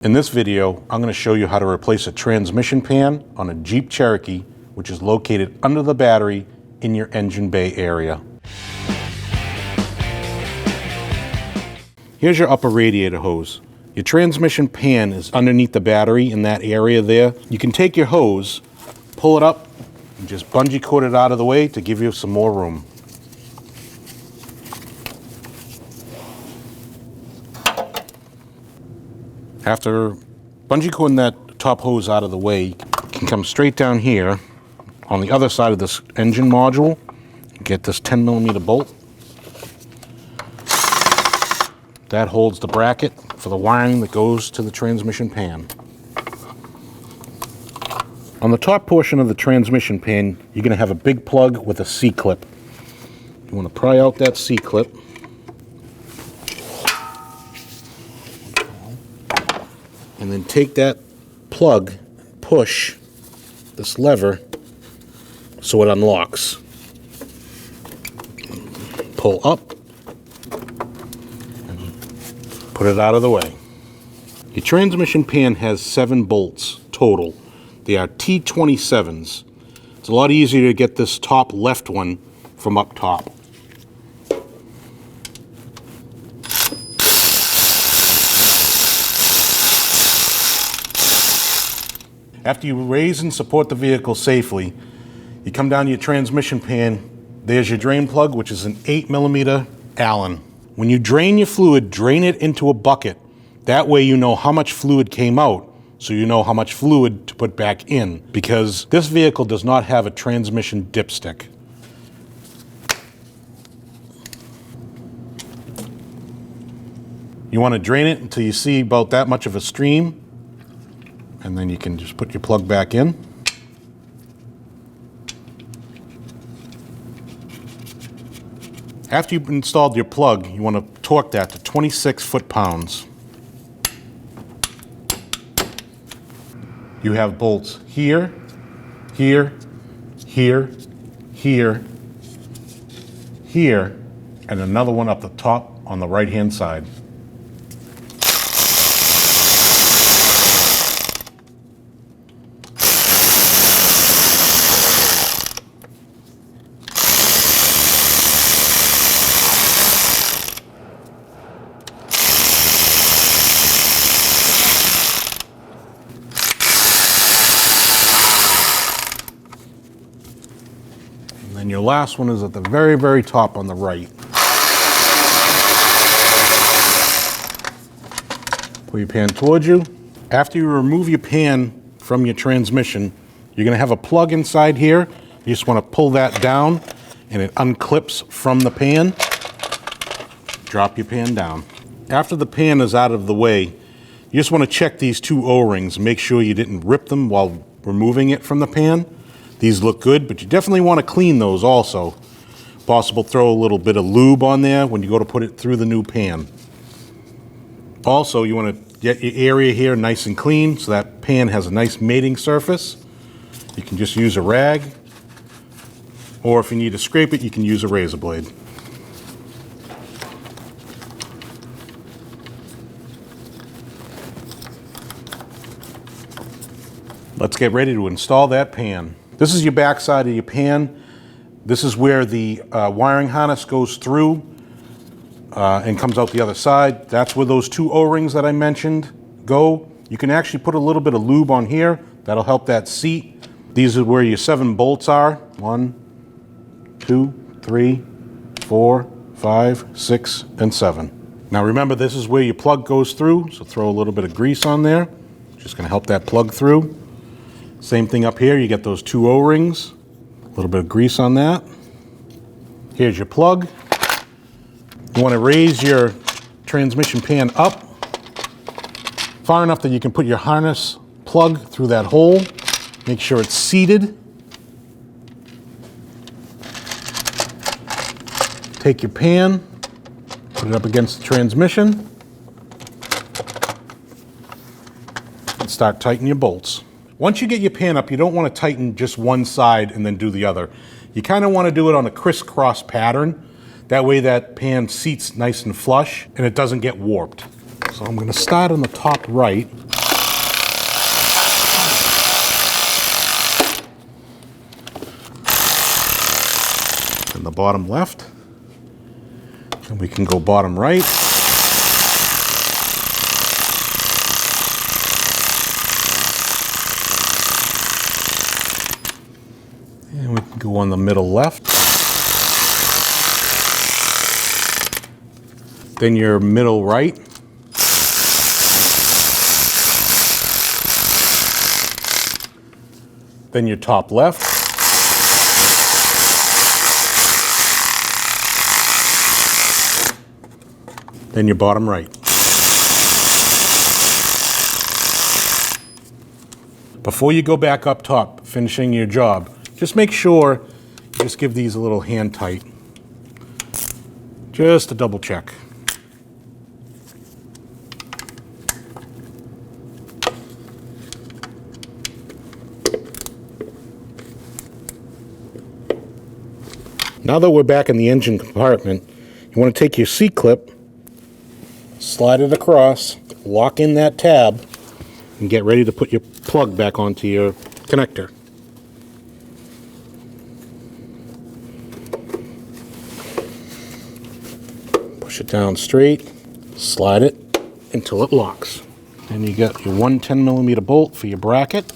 In this video, I'm going to show you how to replace a transmission pan on a Jeep Cherokee, which is located under the battery in your engine bay area. Here's your upper radiator hose. Your transmission pan is underneath the battery in that area there. You can take your hose, pull it up, and just bungee cord it out of the way to give you some more room. After bungee cording that top hose out of the way, you can come straight down here on the other side of this engine module and get this 10mm bolt. That holds the bracket for the wiring that goes to the transmission pan. On the top portion of the transmission pan, you're going to have a big plug with a C-clip. You want to pry out that C-clip. And then take that plug, push this lever so it unlocks. Pull up, and put it out of the way. Your transmission pan has 7 bolts total. They are T27s. It's a lot easier to get this top left one from up top. After you raise and support the vehicle safely, you come down to your transmission pan. There's your drain plug, which is an 8mm Allen. When you drain your fluid, drain it into a bucket. That way you know how much fluid came out, so you know how much fluid to put back in, because this vehicle does not have a transmission dipstick. You want to drain it until you see about that much of a stream. And then you can just put your plug back in. After you've installed your plug, you want to torque that to 26 foot-pounds. You have bolts here, here, here, here, here, and another one up the top on the right-hand side. And your last one is at the very, very top on the right. Pull your pan towards you. After you remove your pan from your transmission, you're going to have a plug inside here. You just want to pull that down and it unclips from the pan. Drop your pan down. After the pan is out of the way, you just want to check these 2 O-rings. Make sure you didn't rip them while removing it from the pan. These look good, but you definitely want to clean those also. Possible throw a little bit of lube on there when you go to put it through the new pan. Also, you want to get your area here nice and clean so that pan has a nice mating surface. You can just use a rag, or if you need to scrape it, you can use a razor blade. Let's get ready to install that pan. This is your back side of your pan. This is where the wiring harness goes through and comes out the other side. That's where those 2 O-rings that I mentioned go. You can actually put a little bit of lube on here. That'll help that seat. These are where your 7 bolts are. 1, 2, 3, 4, 5, 6, and 7. Now remember, this is where your plug goes through, so throw a little bit of grease on there. Just gonna help that plug through. Same thing up here, you get those 2 O-rings, a little bit of grease on that. Here's your plug. You want to raise your transmission pan up far enough that you can put your harness plug through that hole. Make sure it's seated. Take your pan, put it up against the transmission, and start tightening your bolts. Once you get your pan up, you don't want to tighten just one side and then do the other. You kind of want to do it on a crisscross pattern. That way that pan seats nice and flush and it doesn't get warped. So I'm going to start on the top right. And the bottom left. And we can go bottom right. And we can go on the middle left. Then your middle right. Then your top left. Then your bottom right. Before you go back up top, finishing your job, just make sure you just give these a little hand tight. Just to double check. Now that we're back in the engine compartment, you want to take your C-clip, slide it across, lock in that tab, and get ready to put your plug back onto your connector. Push it down straight, slide it until it locks. Then you got your 1 10mm bolt for your bracket.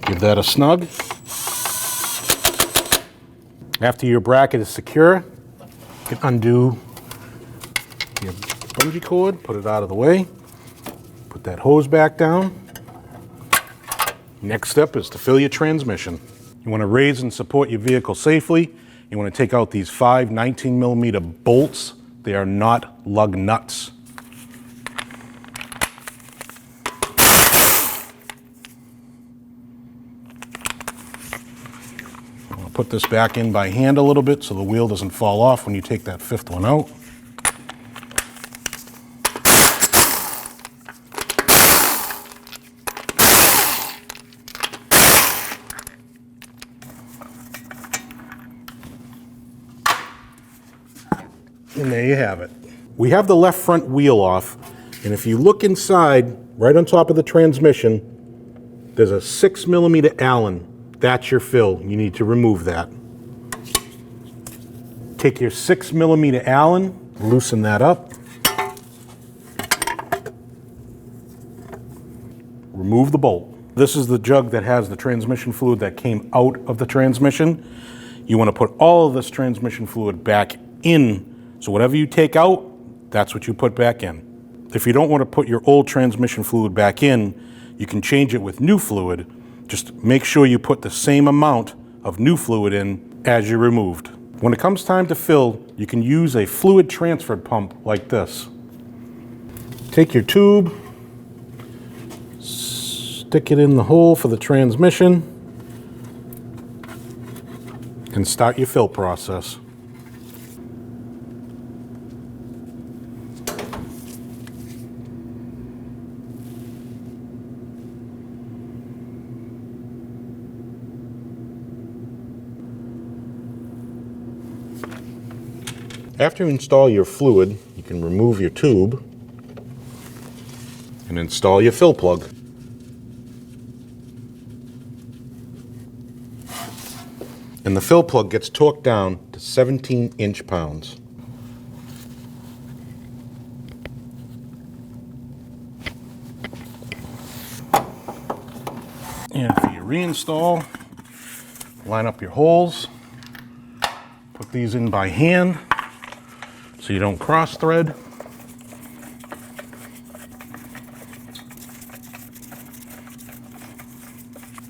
Give that a snug. After your bracket is secure, you can undo your bungee cord, put it out of the way, put that hose back down. Next step is to fill your transmission. You want to raise and support your vehicle safely. You want to take out these 5 19mm bolts. They are not lug nuts. Put this back in by hand a little bit so the wheel doesn't fall off when you take that 5th one out. And there you have it. We have the left front wheel off, and if you look inside, right on top of the transmission, there's a 6mm Allen. That's your fill. You need to remove that. Take your 6mm Allen, loosen that up. Remove the bolt. This is the jug that has the transmission fluid that came out of the transmission. You want to put all of this transmission fluid back in. So whatever you take out, that's what you put back in. If you don't want to put your old transmission fluid back in, you can change it with new fluid. Just make sure you put the same amount of new fluid in as you removed. When it comes time to fill, you can use a fluid transfer pump like this. Take your tube, stick it in the hole for the transmission, and start your fill process. After you install your fluid, you can remove your tube and install your fill plug. And the fill plug gets torqued down to 17 inch-pounds. And for your reinstall, line up your holes, put these in by hand so you don't cross thread.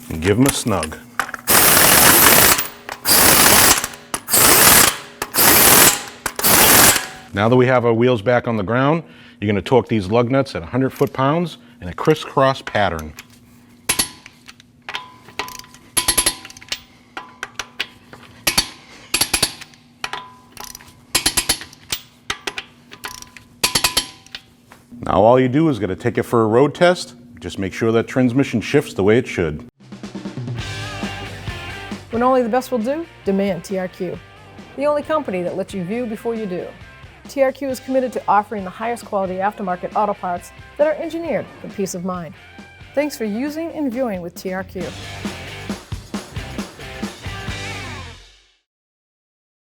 And give them a snug. Now that we have our wheels back on the ground, you're going to torque these lug nuts at 100 foot-pounds in a crisscross pattern. Now all you do is got to take it for a road test. Just make sure that transmission shifts the way it should. When only the best will do, demand TRQ. The only company that lets you view before you do. TRQ is committed to offering the highest quality aftermarket auto parts that are engineered for peace of mind. Thanks for using and viewing with TRQ.